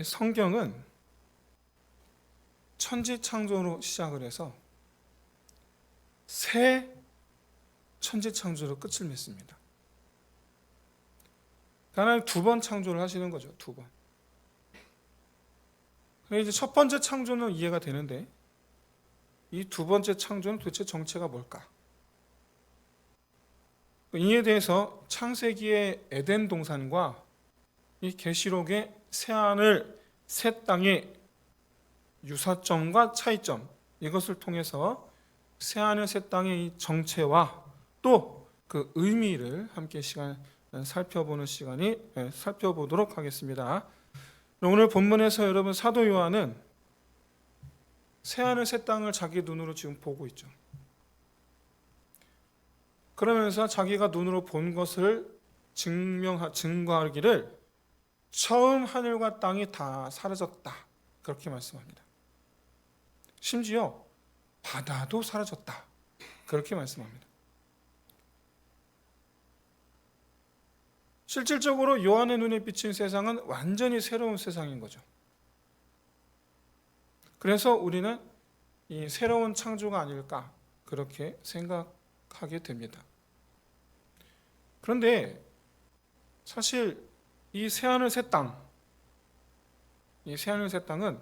성경은 천지창조로 시작을 해서 새 천지창조로 끝을 맺습니다. 하나님 두 번 창조를 하시는 거죠. 두 번. 이제 첫 번째 창조는 이해가 되는데 이 두 번째 창조는 도대체 정체가 뭘까? 이에 대해서 창세기의 에덴 동산과 이 계시록의 새하늘 새 땅의 유사점과 차이점, 이것을 통해서 새하늘 새 땅의 이 정체와 또 그 의미를 함께 살펴보도록 하겠습니다. 오늘 본문에서 여러분 사도 요한은 새하늘 새 땅을 자기 눈으로 지금 보고 있죠. 그러면서 자기가 눈으로 본 것을 증거하기를 처음 하늘과 땅이 다 사라졌다, 그렇게 말씀합니다. 심지어 바다도 사라졌다, 그렇게 말씀합니다. 실질적으로 요한의 눈에 비친 세상은 완전히 새로운 세상인 거죠. 그래서 우리는 이 새로운 창조가 아닐까, 그렇게 생각하게 됩니다. 그런데 사실 이 새하늘 새 땅, 이 새하늘 새 땅은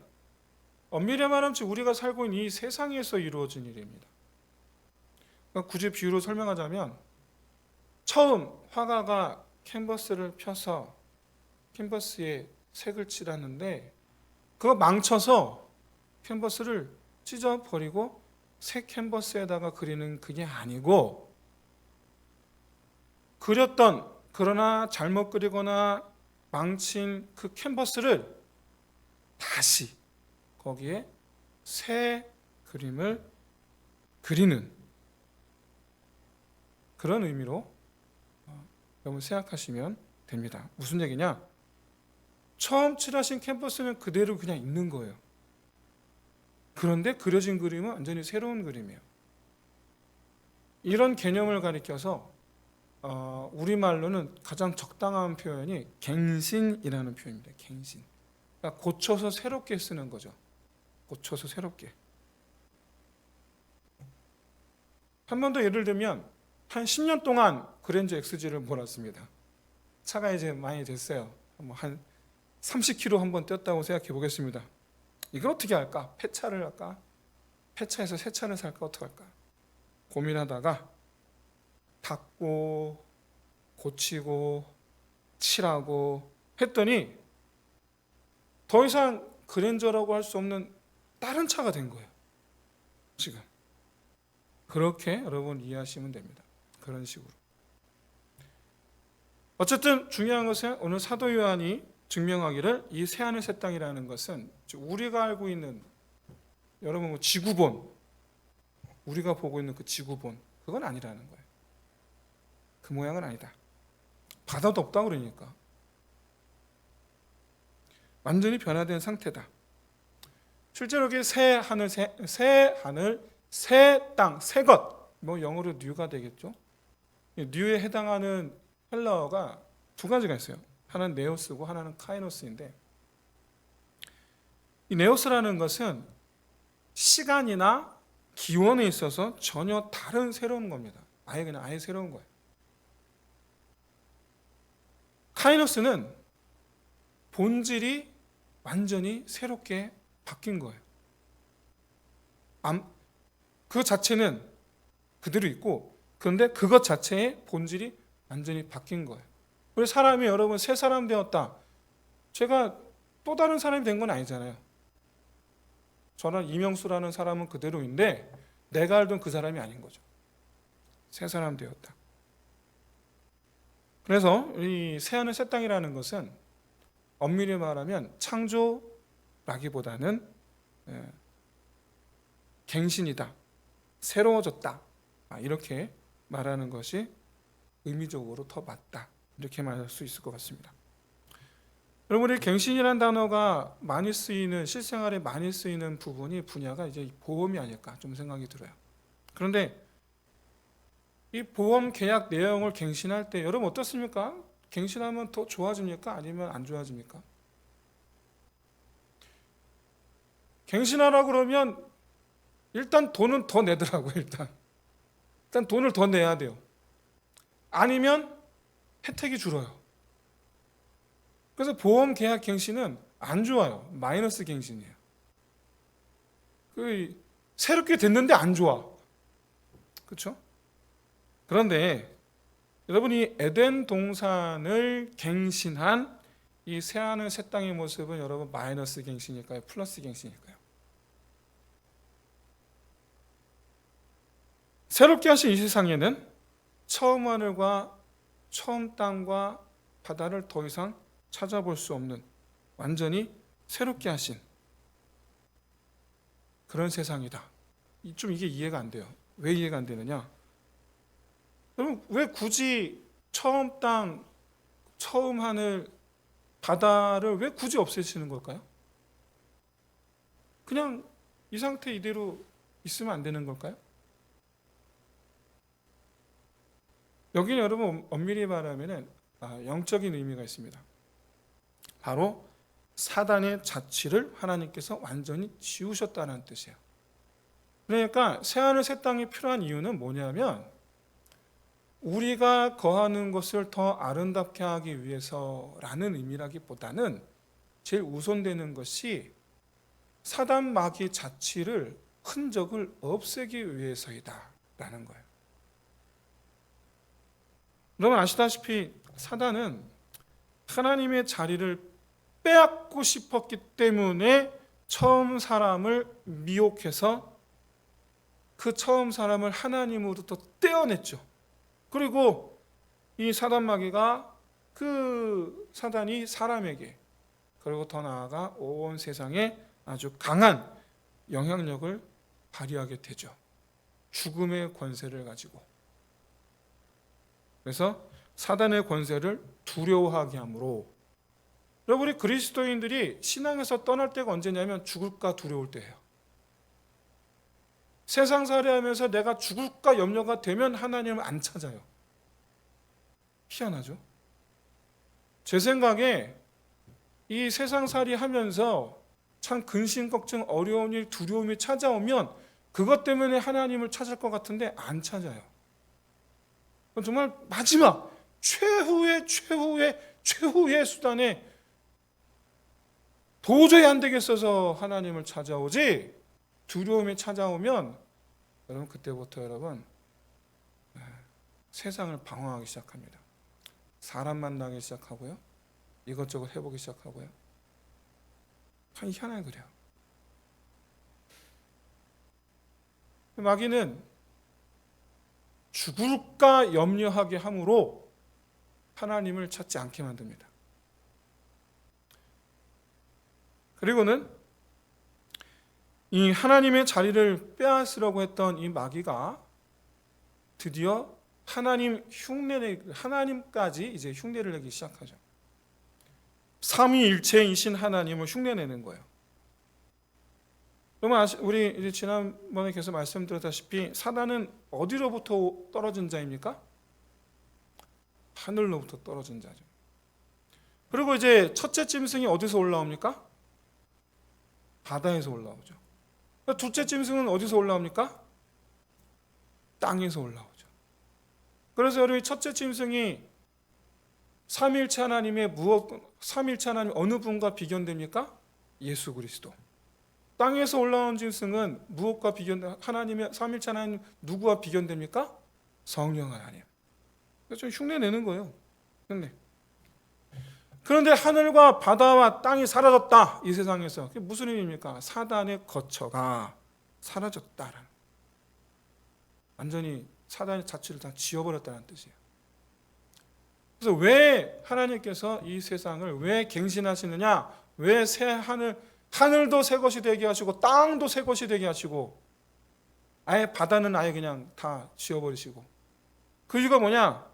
엄밀히 말하면 우리가 살고 있는 이 세상에서 이루어진 일입니다. 그러니까 굳이 비유로 설명하자면 처음 화가가 캔버스를 펴서 캔버스에 색을 칠하는데 그거 망쳐서 캔버스를 찢어버리고 새 캔버스에다가 그리는 그게 아니고, 그러나 잘못 그리거나 망친 그 캔버스를 다시 거기에 새 그림을 그리는 그런 의미로 여러분 생각하시면 됩니다. 무슨 얘기냐? 처음 칠하신 캔버스는 그대로 그냥 있는 거예요. 그런데 그려진 그림은 완전히 새로운 그림이에요. 이런 개념을 가리켜서 우리말로는 가장 적당한 표현이 갱신이라는 표현입니다. 갱신. 그러니까 고쳐서 새롭게 쓰는 거죠. 고쳐서 새롭게. 한 번 더 예를 들면 한 10년 동안 그랜저 XG를 몰았습니다. 차가 이제 많이 됐어요. 한 30km 한번 뛰었다고 생각해 보겠습니다. 이걸 어떻게 할까? 폐차를 할까? 폐차해서 새 차를 살까? 어떻게 할까? 고민하다가 닦고 고치고 칠하고 했더니 더 이상 그랜저라고 할 수 없는 다른 차가 된 거예요. 지금 그렇게 여러분 이해하시면 됩니다. 그런 식으로. 어쨌든 중요한 것은 오늘 사도 요한이 증명하기를 이 새하늘 새 땅이라는 것은 우리가 알고 있는 여러분 지구본, 우리가 보고 있는 그 지구본, 그건 아니라는 거예요. 그 모양은 아니다. 바다도 없다 그러니까 완전히 변화된 상태다. 실제로 이게 새 하늘, 새 땅, 새 것, 영어로 뉴가 되겠죠. 뉴에 해당하는 헬라어가 두 가지가 있어요. 하나는 네오스고 하나는 카이노스인데, 이 네오스라는 것은 시간이나 기원에 있어서 전혀 다른 새로운 겁니다. 아예 새로운 거예요. 카이노스는 본질이 완전히 새롭게 바뀐 거예요. 그 자체는 그대로 있고, 그런데 그것 자체의 본질이 완전히 바뀐 거예요. 우리 사람이 여러분 새 사람 되었다, 제가 또 다른 사람이 된 건 아니잖아요. 저는 이명수라는 사람은 그대로인데 내가 알던 그 사람이 아닌 거죠. 새 사람 되었다. 그래서 이 새하늘 새 땅이라는 것은 엄밀히 말하면 창조라기보다는 갱신이다, 새로워졌다, 이렇게 말하는 것이 의미적으로 더 맞다, 이렇게 말할 수 있을 것 같습니다. 여러분, 이 갱신이라는 단어가 많이 쓰이는, 실생활에 많이 쓰이는 분야가 이제 보험이 아닐까 좀 생각이 들어요. 그런데 이 보험 계약 내용을 갱신할 때 여러분 어떻습니까? 갱신하면 더 좋아집니까? 아니면 안 좋아집니까? 갱신하라 그러면 일단 돈은 더 내더라고요. 일단 돈을 더 내야 돼요. 아니면 혜택이 줄어요. 그래서 보험 계약 갱신은 안 좋아요. 마이너스 갱신이에요. 새롭게 됐는데 안 좋아. 그렇죠? 그런데 여러분이 에덴 동산을 갱신한 이 새하늘 새 땅의 모습은 여러분 마이너스 갱신일까요? 플러스 갱신일까요? 새롭게 하신 이 세상에는 처음 하늘과 처음 땅과 바다를 더 이상 찾아볼 수 없는 완전히 새롭게 하신 그런 세상이다. 좀 이게 이해가 안 돼요. 왜 이해가 안 되느냐? 여러분 왜 굳이 처음 땅, 처음 하늘, 바다를 왜 굳이 없애시는 걸까요? 그냥 이 상태 이대로 있으면 안 되는 걸까요? 여기는 여러분 엄밀히 말하면 영적인 의미가 있습니다. 바로 사단의 자취를 하나님께서 완전히 지우셨다는 뜻이에요. 그러니까 새하늘 새 땅이 필요한 이유는 뭐냐면 우리가 거하는 것을 더 아름답게 하기 위해서라는 의미라기보다는 제일 우선되는 것이 사단 마귀 자취를 흔적을 없애기 위해서이다라는 거예요. 여러분 아시다시피 사단은 하나님의 자리를 빼앗고 싶었기 때문에 처음 사람을 미혹해서 그 처음 사람을 하나님으로부터 떼어냈죠. 그리고 이 사단 마귀가 그 사단이 사람에게 그리고 더 나아가 온 세상에 아주 강한 영향력을 발휘하게 되죠. 죽음의 권세를 가지고. 그래서 사단의 권세를 두려워하게 하므로 여러분 우리 그리스도인들이 신앙에서 떠날 때가 언제냐면 죽을까 두려울 때예요. 세상살이하면서 내가 죽을까 염려가 되면 하나님을 안 찾아요. 희한하죠? 제 생각에 이 세상살이 하면서 참 근심, 걱정, 어려운 일, 두려움이 찾아오면 그것 때문에 하나님을 찾을 것 같은데 안 찾아요. 정말 마지막 최후의 수단에 도저히 안 되겠어서 하나님을 찾아오지 두려움이 찾아오면 여러분 그때부터 여러분 세상을 방황하기 시작합니다. 사람 만나기 시작하고요. 이것저것 해보기 시작하고요. 참 희한하게 그래요. 마귀는 죽을까 염려하게 함으로 하나님을 찾지 않게 만듭니다. 그리고는 이 하나님의 자리를 빼앗으려고 했던 이 마귀가 드디어 하나님까지 이제 흉내를 내기 시작하죠. 삼위일체이신 하나님을 흉내내는 거예요. 그러면 우리 이제 지난번에 계속 말씀드렸다시피 사단은 어디로부터 떨어진 자입니까? 하늘로부터 떨어진 자죠. 그리고 이제 첫째 짐승이 어디서 올라옵니까? 바다에서 올라오죠. 둘째 짐승은 어디서 올라옵니까? 땅에서 올라오죠. 그래서 여러분 첫째 짐승이 삼위일체 하나님 어느 분과 비견됩니까? 예수 그리스도. 땅에서 올라온 짐승은 무엇과 하나님의 삼위일체 하나님 누구와 비견됩니까? 성령 하나님. 좀 흉내 내는 거예요. 그런데 하늘과 바다와 땅이 사라졌다. 이 세상에서. 그게 무슨 의미입니까? 사단의 거처가 사라졌다라는. 완전히 사단의 자취를 다 지워버렸다는 뜻이에요. 그래서 왜 하나님께서 이 세상을 왜 갱신하시느냐? 왜 새 하늘도 새 것이 되게 하시고 땅도 새 것이 되게 하시고 아예 바다는 아예 그냥 다 지워버리시고 그 이유가 뭐냐?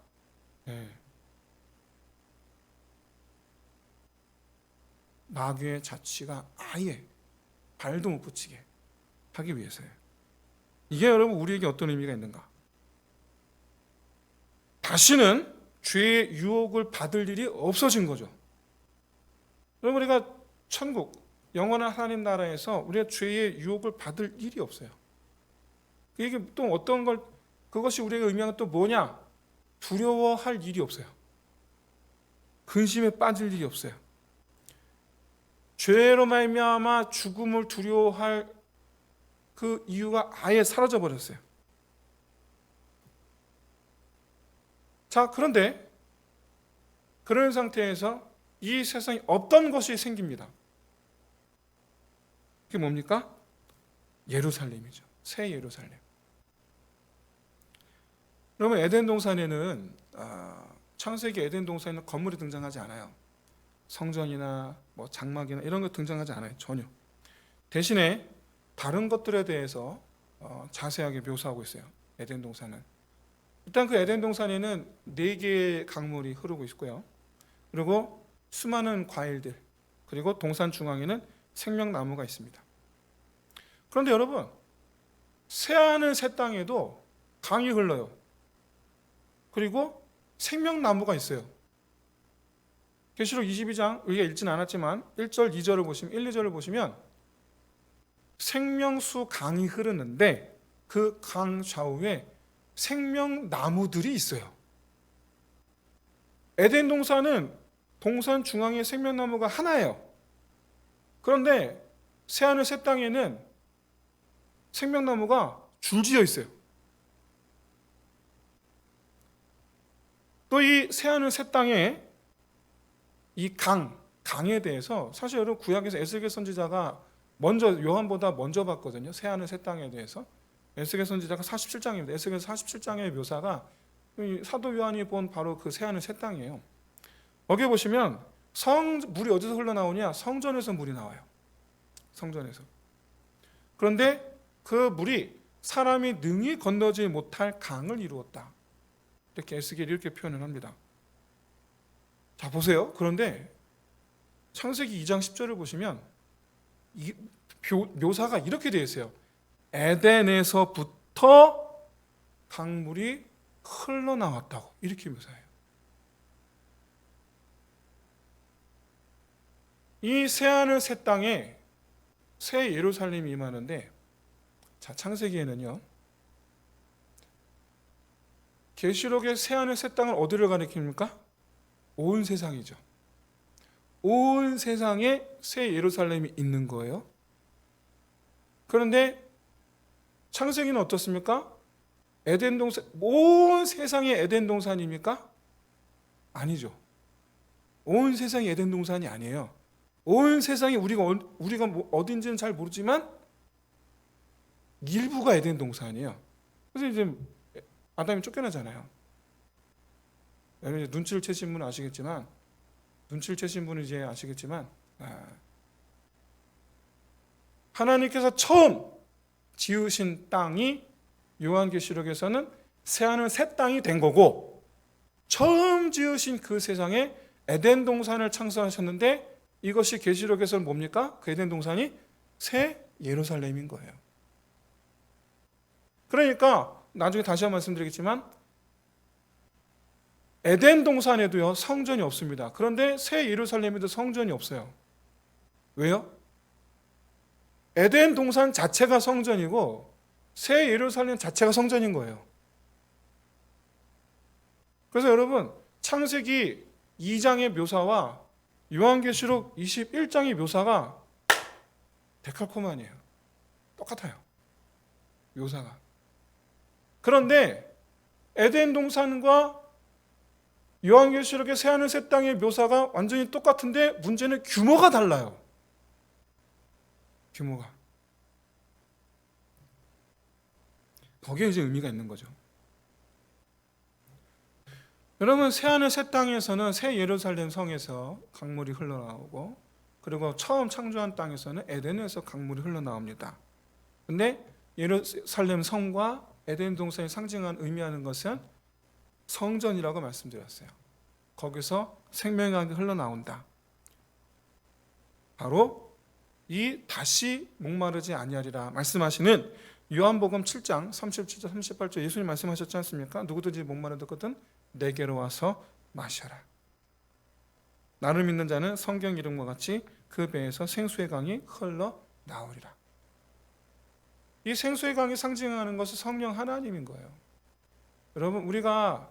마귀의 자취가 아예 발도 못 붙이게 하기 위해서예요. 이게 여러분 우리에게 어떤 의미가 있는가? 다시는 죄의 유혹을 받을 일이 없어진 거죠. 여러분 우리가 천국, 영원한 하나님 나라에서 우리가 죄의 유혹을 받을 일이 없어요. 이게 또 어떤 걸, 그것이 우리에게 의미하는 또 뭐냐? 두려워할 일이 없어요. 근심에 빠질 일이 없어요. 죄로 말미암아 죽음을 두려워할 그 이유가 아예 사라져 버렸어요. 자, 그런데 그런 상태에서 이 세상에 없던 것이 생깁니다. 그게 뭡니까? 예루살렘이죠. 새 예루살렘. 그러면 에덴 동산에는 창세기 에덴 동산에는 건물이 등장하지 않아요. 성전이나 뭐 장막이나 이런 거 등장하지 않아요. 전혀. 대신에 다른 것들에 대해서 자세하게 묘사하고 있어요. 에덴 동산은. 일단 그 에덴 동산에는 4개의 강물이 흐르고 있고요. 그리고 수많은 과일들, 그리고 동산 중앙에는 생명나무가 있습니다. 그런데 여러분, 새하늘 새 땅에도 강이 흘러요. 그리고 생명나무가 있어요. 계시록 22장, 우리가 읽지는 않았지만 1절, 2절을 보시면, 1, 2절을 보시면 생명수 강이 흐르는데 그 강 좌우에 생명나무들이 있어요. 에덴 동산은 동산 중앙에 생명나무가 하나예요. 그런데 새하늘 새 땅에는 생명나무가 줄지어 있어요. 또 이 새하늘 새 땅에 이 강에 대해서 사실 여러분 구약에서 에스겔 선지자가 먼저 요한보다 먼저 봤거든요. 새하늘 새 땅에 대해서. 에스겔 선지자가 47장입니다. 에스겔 47장의 묘사가 사도 요한이 본 바로 그 새하늘 새 땅이에요. 거기에 보시면 물이 어디서 흘러나오냐? 성전에서 물이 나와요. 성전에서. 그런데 그 물이 사람이 능히 건너지 못할 강을 이루었다. 이렇게 에스겔이 이렇게 표현을 합니다. 자, 보세요. 그런데 창세기 2장 10절을 보시면 이 묘사가 이렇게 되어 있어요. 에덴에서부터 강물이 흘러나왔다고 이렇게 묘사해요. 이 새하늘 새 땅에 새 예루살렘이 임하는데, 자, 창세기에는요, 계시록의 새하늘 새 땅을 어디를 가리킵니까? 온 세상이죠. 온 세상에 새 예루살렘이 있는 거예요. 그런데 창세기는 어떻습니까? 에덴 동산, 온 세상의 에덴 동산입니까? 아니죠. 온 세상이 에덴 동산이 아니에요. 온 세상이 우리가 어딘지는 잘 모르지만 일부가 에덴 동산이에요. 그래서 이제 아담이 쫓겨나잖아요. 여러분 눈치를 채신 분은 아시겠지만, 이제 아시겠지만, 하나님께서 처음 지으신 땅이 요한계시록에서는 새하늘 새 땅이 된 거고, 처음 지으신 그 세상에 에덴 동산을 창설하셨는데, 이것이 계시록에서는 뭡니까? 그 에덴 동산이 새 예루살렘인 거예요. 그러니까 나중에 다시 한번 말씀드리겠지만 에덴 동산에도요 성전이 없습니다. 그런데 새 예루살렘에도 성전이 없어요. 왜요? 에덴 동산 자체가 성전이고 새 예루살렘 자체가 성전인 거예요. 그래서 여러분 창세기 2장의 묘사와 요한계시록 21장의 묘사가 데칼코마니에요. 똑같아요. 묘사가. 그런데 에덴 동산과 요한계시록의 새하늘 새 땅의 묘사가 완전히 똑같은데 문제는 규모가 달라요. 규모가. 거기에 이제 의미가 있는 거죠. 여러분 새하늘 새 땅에서는 새 예루살렘 성에서 강물이 흘러나오고, 그리고 처음 창조한 땅에서는 에덴에서 강물이 흘러나옵니다. 근데 예루살렘 성과 에덴 동산이 상징한 의미하는 것은 성전이라고 말씀드렸어요. 거기서 생명강이 흘러나온다. 바로 이 다시 목마르지 아니하리라 말씀하시는 요한복음 7장 37절 38절 예수님 말씀하셨지 않습니까? 누구든지 목마르거든 내게로 와서 마셔라. 나를 믿는 자는 성경 이름과 같이 그 배에서 생수의 강이 흘러 나오리라. 이 생수의 강이 상징하는 것은 성령 하나님인 거예요. 여러분, 우리가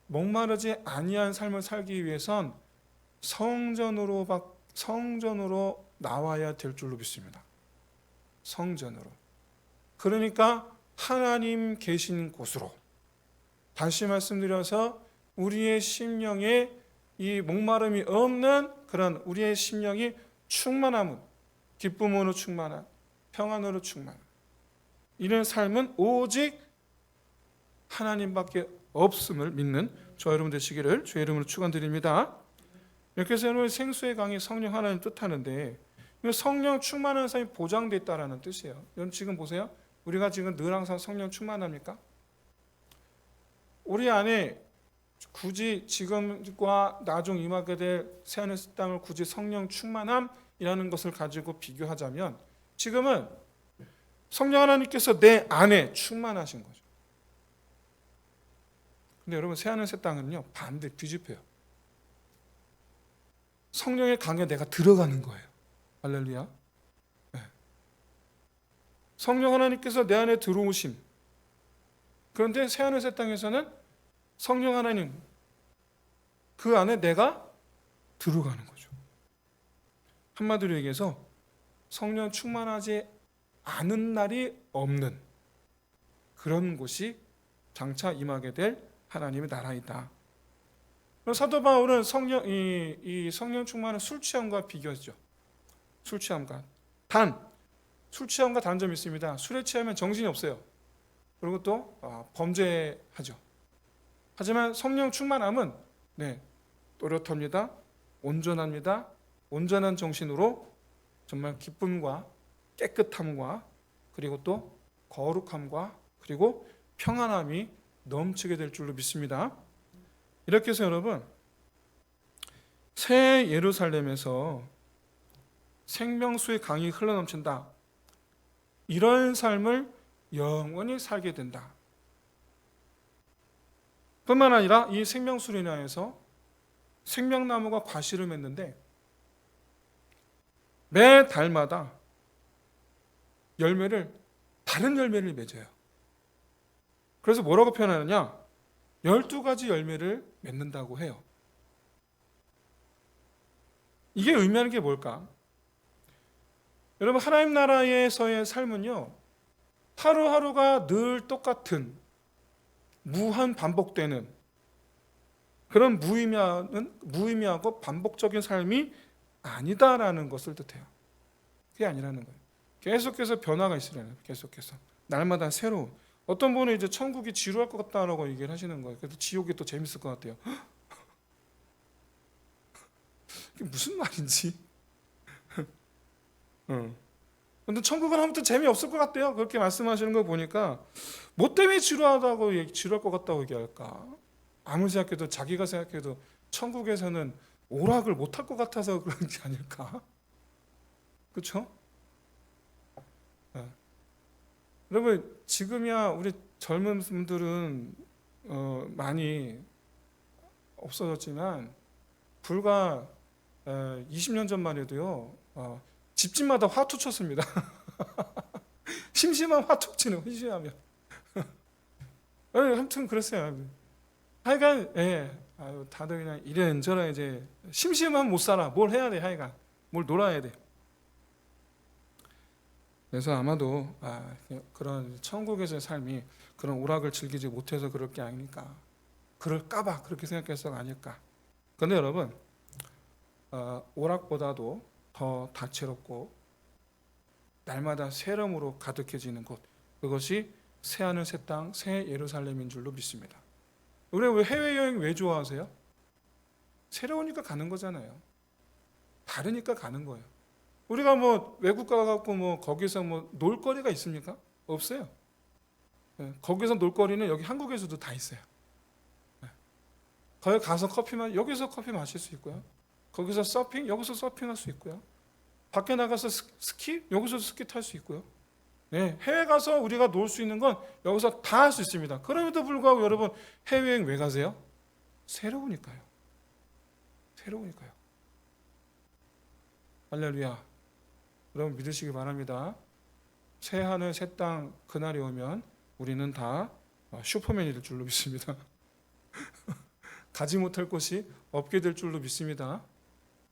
목마르지 아니한 삶을 살기 위해선 성전으로 나와야 될 줄로 믿습니다. 성전으로. 그러니까 하나님 계신 곳으로. 다시 말씀드려서 우리의 심령에 이 목마름이 없는 그런 우리의 심령이 충만함은, 기쁨으로 충만한, 평안으로 충만한 이런 삶은 오직 하나님밖에 없음을 믿는 저와 여러분 되시기를 주의 이름으로 축원드립니다. 이렇게 해서 여러분, 생수의 강이 성령 하나님 뜻하는데, 성령 충만한 삶이 보장되어 있다는 뜻이에요. 여러분 지금 보세요. 우리가 지금 늘 항상 성령 충만합니까? 우리 안에 굳이 지금과 나중 임하게 될 새하늘새 땅을 굳이 성령 충만함이라는 것을 가지고 비교하자면, 지금은 성령 하나님께서 내 안에 충만하신 거죠. 근데 여러분, 새하늘새 땅은요 반대, 뒤집혀요. 성령의 강에 내가 들어가는 거예요. 할렐루야. 네. 성령 하나님께서 내 안에 들어오심. 그런데 새하늘새 땅에서는 성령 하나님 그 안에 내가 들어가는 거죠. 한마디로 얘기해서 성령 충만하지 않은 날이 없는 그런 곳이 장차 임하게 될 하나님의 나라이다. 사도 바울은 이 성령 충만은 술 취함과 비교했죠. 술 취함과 술 취함과 단점이 있습니다. 술에 취하면 정신이 없어요. 그리고 또 범죄하죠. 하지만 성령 충만함은 또렷합니다. 온전합니다. 온전한 정신으로 정말 기쁨과 깨끗함과 그리고 또 거룩함과 그리고 평안함이 넘치게 될 줄로 믿습니다. 이렇게 해서 여러분, 새 예루살렘에서 생명수의 강이 흘러넘친다. 이런 삶을 영원히 살게 된다. 뿐만 아니라 이 생명수로 인하여서 생명나무가 과실을 맺는데 매 달마다 다른 열매를 맺어요. 그래서 뭐라고 표현하느냐? 12가지 열매를 맺는다고 해요. 이게 의미하는 게 뭘까? 여러분, 하나님 나라에서의 삶은요, 하루하루가 늘 똑같은 무한 반복되는 그런 무의미하고 반복적인 삶이 아니다라는 것을 뜻해요. 그게 아니라는 거예요. 계속해서 변화가 있으려는, 계속해서 날마다 새로운. 어떤 분은 이제 천국이 지루할 것 같다라고 얘기를 하시는 거예요. 그래서 지옥이 또 재밌을 것 같아요. 이게 무슨 말인지. 근데 천국은 아무튼 재미없을 것 같대요. 그렇게 말씀하시는 거 보니까 뭐 때문에 지루할 것 같다고 얘기할까? 아무리 생각해도, 자기가 생각해도 천국에서는 오락을 못할 것 같아서 그런 게 아닐까? 그렇죠? 여러분, 지금이야 우리 젊은 분들은 많이 없어졌지만 불과 20년 전만 해도요, 집집마다 화투 쳤습니다. 심심한 화투 치는, 심심하면. 아무튼 그랬어요. 하여간 다들 그냥 이래저래 이제 심심하면 못 살아. 뭘 해야 돼? 하여간 뭘 놀아야 돼. 그래서 아마도 그런 천국에서의 삶이 그런 오락을 즐기지 못해서 그럴 게 아닐까, 그럴까봐 그렇게 생각해서가 아닐까. 그런데 여러분, 오락보다도 더 다채롭고 날마다 새로움으로 가득해지는 곳, 그것이 새하늘 새 땅 새 예루살렘인 줄로 믿습니다. 우리 왜 해외여행 왜 좋아하세요? 새로우니까 가는 거잖아요. 다르니까 가는 거예요. 우리가 뭐 외국 가갖고 뭐 거기서 뭐 놀거리가 있습니까? 없어요. 거기서 놀거리는 여기 한국에서도 다 있어요. 거기 가서 여기서 커피 마실 수 있고요. 거기서 서핑, 여기서 서핑할 수 있고요. 밖에 나가서 스키, 여기서 스키 탈 수 있고요. 해외 가서 우리가 놀 수 있는 건 여기서 다 할 수 있습니다. 그럼에도 불구하고 여러분, 해외여행 왜 가세요? 새로우니까요. 새로우니까요. 할렐루야. 여러분 믿으시기 바랍니다. 새 하늘 새 땅 그날이 오면 우리는 다 슈퍼맨이 될 줄로 믿습니다. 가지 못할 곳이 없게 될 줄로 믿습니다.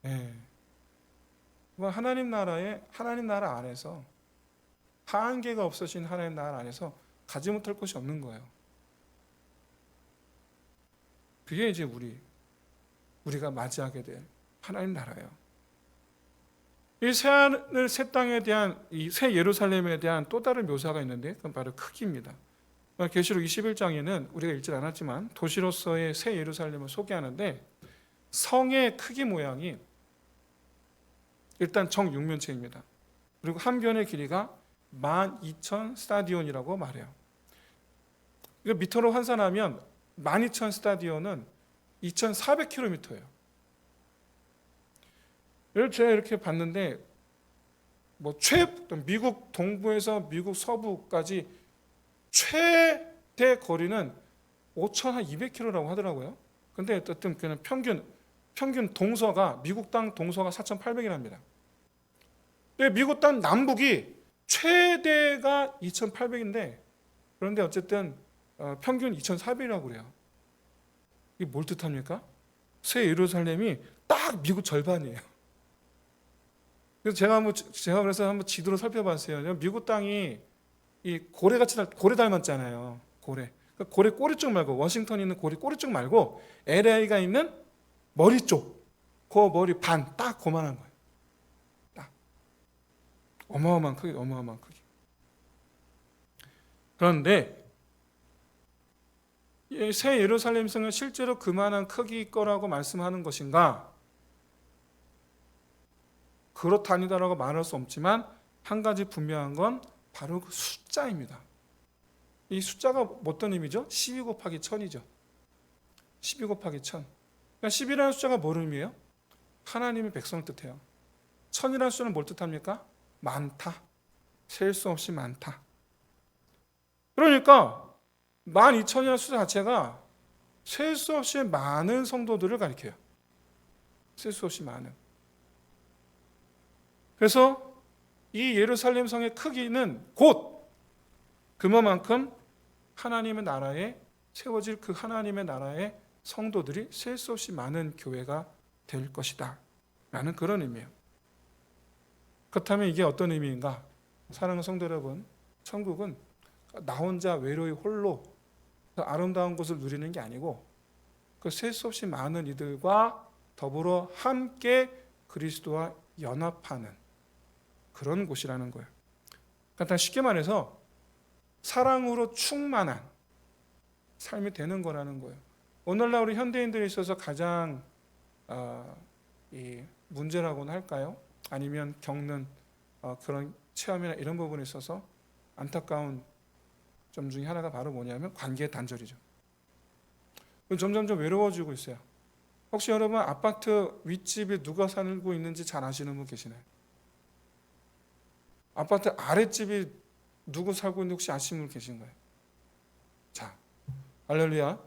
예. 하나님 나라 안에서 한계가 없으신 하나님 나라 안에서 가지 못할 곳이 없는 거예요. 그게 이제 우리가 맞이하게 될 하나님 나라예요. 이 새하늘 새 땅에 대한 이 새 예루살렘에 대한 또 다른 묘사가 있는데 그건 바로 크기입니다. 계시록 21장에는 우리가 읽지 않았지만 도시로서의 새 예루살렘을 소개하는데 성의 크기 모양이 일단 정육면체입니다. 그리고 한 변의 길이가 12,000 스타디온이라고 말해요. 이거 미터로 환산하면 12,000 스타디온은 2,400km예요. 제가 이렇게 봤는데 미국 동부에서 미국 서부까지 최대 거리는 5,200km라고 하더라고요. 근데 어쨌든 그냥 평균 동서가 미국 땅 동서가 4,800이랍니다. 미국 땅 남북이 최대가 2,800인데 그런데 어쨌든 평균 2,400이라고 그래요. 이게 뭘 뜻합니까? 새 예루살렘이 딱 미국 절반이에요. 그래서 제가 그래서 한번 지도로 살펴봤어요. 미국 땅이 이 고래 닮았잖아요. 고래 꼬리 쪽 말고 워싱턴에 있는 고래 꼬리 쪽 말고 LA가 있는 머리 쪽, 그 머리 반 딱 그만한 거예요. 딱 어마어마한 크기. 그런데 새 예루살렘 성은 실제로 그만한 크기일 거라고 말씀하는 것인가? 그렇다니다라고 말할 수 없지만 한 가지 분명한 건 바로 그 숫자입니다. 이 숫자가 어떤 의미죠? 12 곱하기 1000이죠. 12 곱하기 1000. 그러니까 10이라는 숫자가 뭘 의미해요? 하나님의 백성을 뜻해요. 1000이라는 숫자는 뭘 뜻합니까? 많다. 셀 수 없이 많다. 그러니까 12,000이라는 숫자 자체가 셀 수 없이 많은 성도들을 가리켜요. 셀 수 없이 많은. 그래서 이 예루살렘 성의 크기는 곧 그만큼 하나님의 나라에 세워질 그 하나님의 나라의 성도들이 셀 수 없이 많은 교회가 될 것이다 라는 그런 의미예요. 그렇다면 이게 어떤 의미인가? 사랑하는 성도 여러분, 천국은 나 혼자 외로이 홀로 그 아름다운 곳을 누리는 게 아니고 그 셀 수 없이 많은 이들과 더불어 함께 그리스도와 연합하는 그런 곳이라는 거예요. 그러니까 쉽게 말해서 사랑으로 충만한 삶이 되는 거라는 거예요. 오늘날 우리 현대인들에 있어서 가장 이 문제라고는 할까요? 아니면 겪는 그런 체험이나 이런 부분에 있어서 안타까운 점 중에 하나가 바로 뭐냐면 관계의 단절이죠. 점점점 외로워지고 있어요. 혹시 여러분 아파트 윗집에 누가 살고 있는지 잘 아시는 분 계시나요? 아파트 아랫집이 누구 살고 있는지 혹시 아시는 분 계신가요? 자, 할렐루야.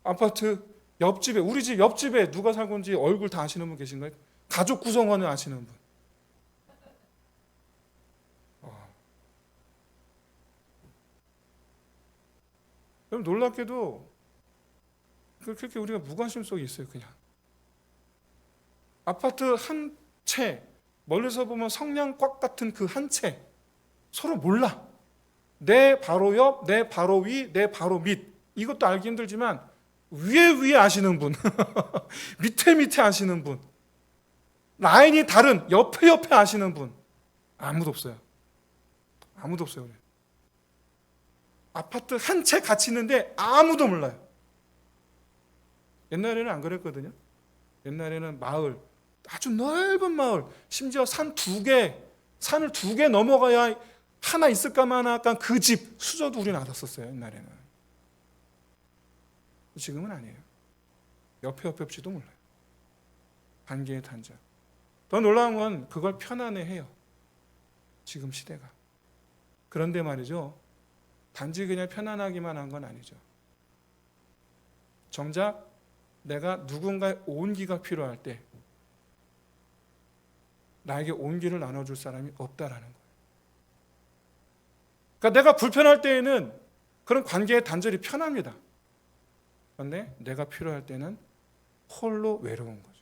아파트 옆집에, 우리 집 옆집에 누가 살고 있는지 얼굴 다 아시는 분 계신가요? 가족 구성원을 아시는 분. 여러분 놀랍게도 그렇게 우리가 무관심 속에 있어요. 그냥 아파트 한 채, 멀리서 보면 성냥꽉 같은 그 한 채 서로 몰라. 내 바로 옆, 내 바로 위, 내 바로 밑. 이것도 알기 힘들지만 위에 아시는 분 밑에 아시는 분, 라인이 다른 옆에 아시는 분 아무도 없어요. 그래. 아파트 한 채 같이 있는데 아무도 몰라요. 옛날에는 안 그랬거든요. 옛날에는 마을, 아주 넓은 마을, 심지어 산을 두 개 넘어가야 하나 있을까 마나까 그 집 수저도 우리는 알았었어요. 옛날에는. 지금은 아니에요. 옆에 없지도 몰라요. 관계의 단절. 더 놀라운 건 그걸 편안해해요. 지금 시대가. 그런데 말이죠, 단지 그냥 편안하기만 한 건 아니죠. 정작 내가 누군가의 온기가 필요할 때 나에게 온기를 나눠줄 사람이 없다라는 거예요. 그러니까 내가 불편할 때에는 그런 관계에 단절이 편합니다. 그런데 내가 필요할 때는 홀로 외로운 거죠.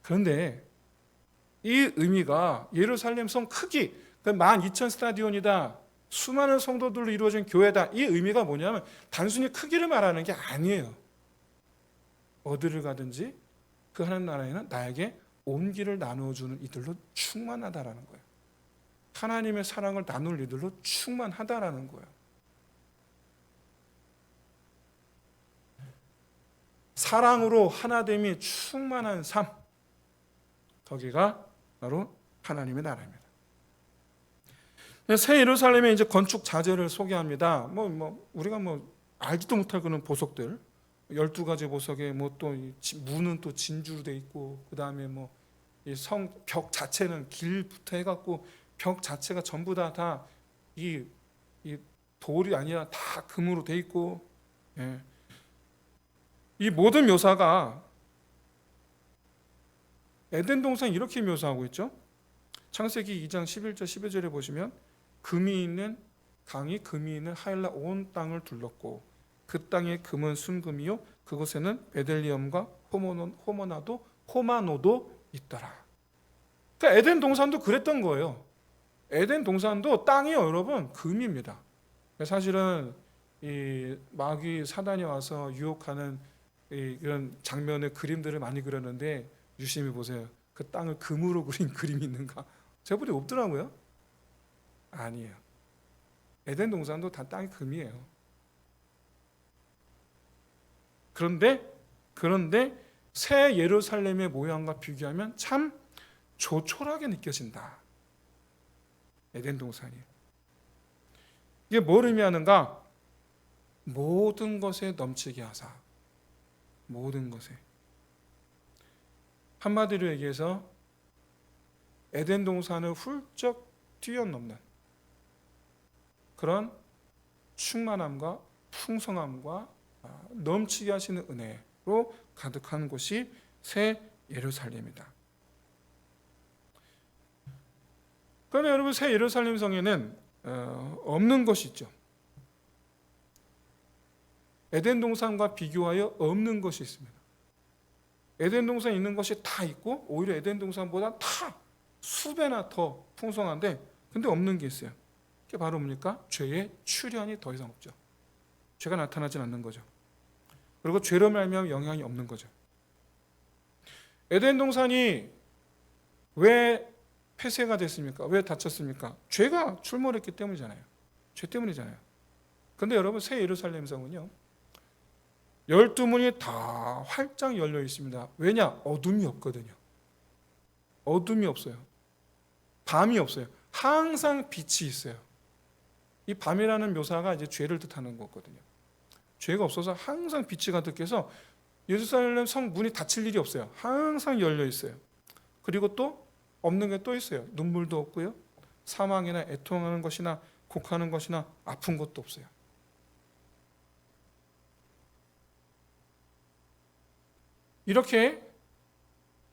그런데 이 의미가 예루살렘 성 크기, 12,000 스타디온이다, 수많은 성도들로 이루어진 교회다, 이 의미가 뭐냐면 단순히 크기를 말하는 게 아니에요. 어디를 가든지 그 하나님 나라에는 나에게 온기를 나누어주는 이들로 충만하다라는 거예요. 하나님의 사랑을 나눌 이들로 충만하다라는 거예요. 사랑으로 하나됨이 충만한 삶, 거기가 바로 하나님의 나라입니다. 새 예루살렘의 이제 건축 자재를 소개합니다. 우리가 알지도 못할 그런 보석들, 12가지 보석에 또 문은 또 진주로 돼 있고, 그 다음에 이 성 벽 자체는 길부터 해갖고 벽 자체가 전부 다 이 돌이 아니라 다 금으로 돼 있고, 예. 이 모든 묘사가 에덴 동산 이렇게 묘사하고 있죠. 창세기 2장 11절 12절에 보시면 금이 있는 강이 금이 있는 하일라 온 땅을 둘렀고 그 땅의 금은 순금이요 그곳에는 베들리엄과 호마노도 있더라. 그러니까 에덴 동산도 그랬던 거예요. 에덴 동산도 땅이 여러분 금입니다. 사실은 이 마귀 사단이 와서 유혹하는 이런 장면의 그림들을 많이 그렸는데 유심히 보세요. 그 땅을 금으로 그린 그림이 있는가? 제가 보니 없더라고요. 아니에요. 에덴 동산도 다 땅이 금이에요. 그런데 새 예루살렘의 모양과 비교하면 참 조촐하게 느껴진다. 에덴 동산이. 이게 뭘 의미하는가? 모든 것에 넘치게 하사. 모든 것에. 한마디로 얘기해서 에덴 동산을 훌쩍 뛰어넘는 그런 충만함과 풍성함과 넘치게 하시는 은혜로 가득한 곳이 새 예루살렘이다. 그러면 여러분 새 예루살렘 성에는 없는 것이 있죠. 에덴 동산과 비교하여 없는 것이 있습니다. 에덴 동산에 있는 것이 다 있고 오히려 에덴 동산보다 다 수배나 더 풍성한데 근데 없는 게 있어요. 그게 바로 뭡니까? 죄의 출현이 더 이상 없죠. 죄가 나타나지 않는 거죠. 그리고 죄로 말미암아 영향이 없는 거죠. 에덴 동산이 왜 폐쇄가 됐습니까? 왜 닫혔습니까? 죄가 출몰했기 때문이잖아요. 죄 때문이잖아요. 그런데 여러분 새 예루살렘 성은요 12문이 다 활짝 열려 있습니다. 왜냐? 어둠이 없거든요. 어둠이 없어요. 밤이 없어요. 항상 빛이 있어요. 이 밤이라는 묘사가 이제 죄를 뜻하는 거거든요. 죄가 없어서 항상 빛이 가득해서 예루살렘 성 문이 닫힐 일이 없어요. 항상 열려 있어요. 그리고 또 없는 게 또 있어요. 눈물도 없고요. 사망이나 애통하는 것이나 곡하는 것이나 아픈 것도 없어요. 이렇게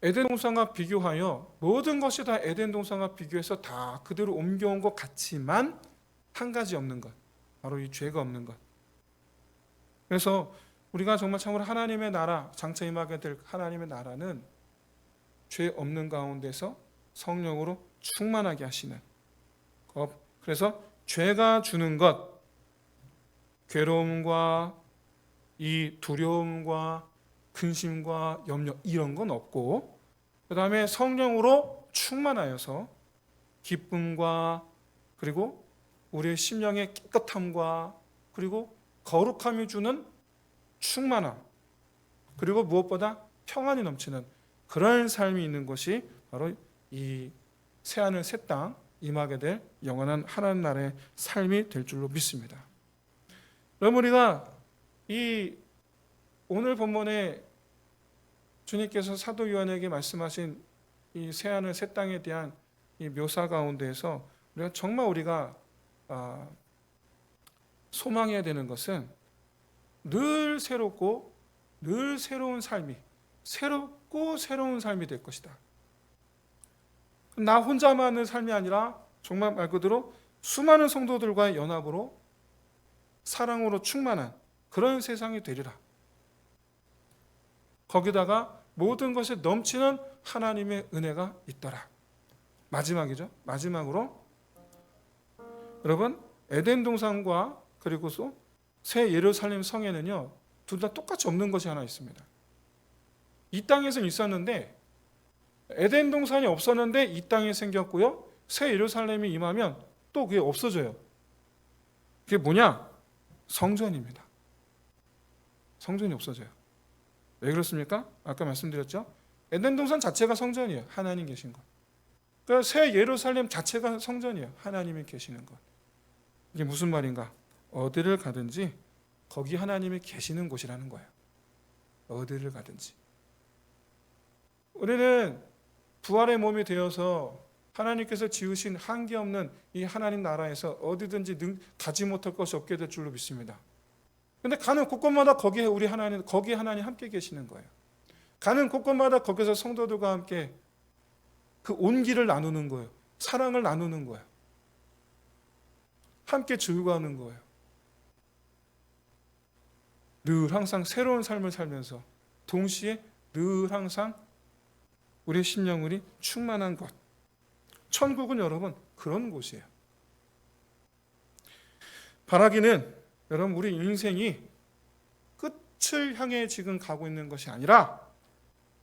에덴 동산과 비교하여 모든 것이 다 에덴 동산과 비교해서 다 그대로 옮겨온 것 같지만 한 가지 없는 것, 바로 이 죄가 없는 것. 그래서 우리가 정말 참으로 하나님의 나라, 장차 임하게 될 하나님의 나라는 죄 없는 가운데서 성령으로 충만하게 하시는 것. 그래서 죄가 주는 것, 괴로움과 이 두려움과 근심과 염려 이런 건 없고 그 다음에 성령으로 충만하여서 기쁨과 그리고 우리의 심령의 깨끗함과 그리고 거룩함이 주는 충만함 그리고 무엇보다 평안이 넘치는 그런 삶이 있는 것이 바로 이 새하늘 새 땅 임하게 될 영원한 하나님 나라의 삶이 될 줄로 믿습니다. 여러분 우리가 이 오늘 본문에 주님께서 사도 요한에게 말씀하신 이 새하늘 새 땅에 대한 이 묘사 가운데에서 우리가 소망해야 되는 것은 늘 새롭고 늘 새로운 삶이 새롭고 새로운 삶이 될 것이다. 나 혼자만의 삶이 아니라 정말 말 그대로 수많은 성도들과의 연합으로 사랑으로 충만한 그런 세상이 되리라. 거기다가 모든 것에 넘치는 하나님의 은혜가 있더라. 마지막이죠. 마지막으로 여러분, 에덴 동산과 그리고 새 예루살렘 성에는요, 둘 다 똑같이 없는 것이 하나 있습니다. 이 땅에서 있었는데 에덴 동산이 없었는데 이 땅에 생겼고요, 새 예루살렘이 임하면 또 그게 없어져요. 그게 뭐냐? 성전입니다. 성전이 없어져요. 왜 그렇습니까? 아까 말씀드렸죠. 에덴 동산 자체가 성전이에요. 하나님 계신 것. 그러니까 새 예루살렘 자체가 성전이에요. 하나님이 계시는 것. 이게 무슨 말인가? 어디를 가든지 거기 하나님이 계시는 곳이라는 거예요. 어디를 가든지. 우리는 부활의 몸이 되어서 하나님께서 지으신 한계 없는 이 하나님 나라에서 어디든지 가지 못할 것이 없게 될 줄로 믿습니다. 근데 가는 곳곳마다 거기에 하나님 함께 계시는 거예요. 가는 곳곳마다 거기서 성도들과 함께 그 온기를 나누는 거예요. 사랑을 나누는 거예요. 함께 즐거워하는 거예요. 늘 항상 새로운 삶을 살면서 동시에 늘 항상 우리의 심령이 충만한 것. 천국은 여러분 그런 곳이에요. 바라기는 여러분 우리 인생이 끝을 향해 지금 가고 있는 것이 아니라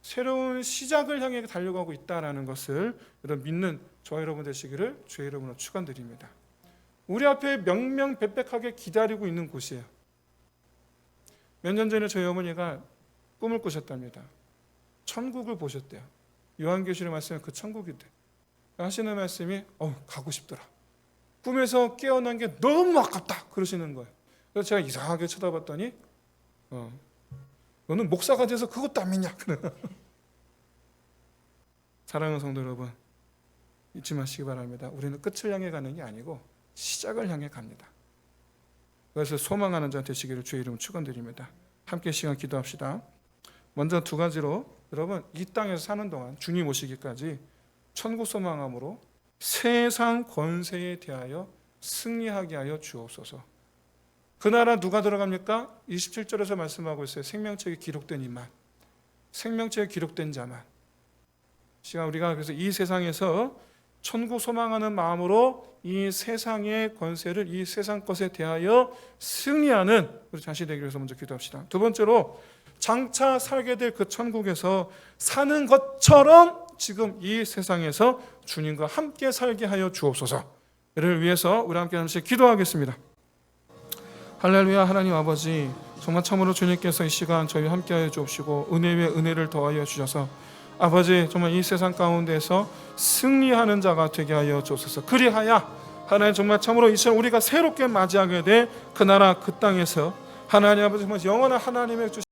새로운 시작을 향해 달려가고 있다는 것을 여러분 믿는 저와 여러분 되시기를 주의 이름으로 축원드립니다. 우리 앞에 명명백백하게 기다리고 있는 곳이에요. 몇 년 전에 저희 어머니가 꿈을 꾸셨답니다. 천국을 보셨대요. 요한계시록 말씀에 그 천국이 돼. 하시는 말씀이 가고 싶더라. 꿈에서 깨어난 게 너무 아깝다 그러시는 거예요. 그래서 제가 이상하게 쳐다봤더니 너는 목사가 돼서 그것도 안 믿냐? 사랑하는 성도 여러분, 잊지 마시기 바랍니다. 우리는 끝을 향해 가는 게 아니고 시작을 향해 갑니다. 그래서 소망하는 자 되시기를 주의 이름으로 축원드립니다. 함께 시간 기도합시다. 먼저 두 가지로 여러분 이 땅에서 사는 동안 주님 오시기까지 천국 소망함으로 세상 권세에 대하여 승리하게 하여 주옵소서. 그 나라 누가 들어갑니까? 27절에서 말씀하고 있어요. 생명책에 기록된 이만, 생명책에 기록된 자만. 시간 우리가 그래서 이 세상에서 천국 소망하는 마음으로 이 세상의 권세를 이 세상 것에 대하여 승리하는 우리 자신이 되기 위해서 먼저 기도합시다. 두 번째로 장차 살게 될 그 천국에서 사는 것처럼 지금 이 세상에서 주님과 함께 살게 하여 주옵소서. 이를 위해서 우리 함께 잠시 기도하겠습니다. 할렐루야. 하나님 아버지, 정말 참으로 주님께서 이 시간 저희와 함께하여 주옵시고 은혜 위에 은혜를 더하여 주셔서 아버지 정말 이 세상 가운데서 승리하는 자가 되게 하여 주옵소서. 그리하여 하나님 정말 참으로 이 시간 우리가 새롭게 맞이하게 될 그 나라 그 땅에서 하나님 아버지 정말 영원한 하나님의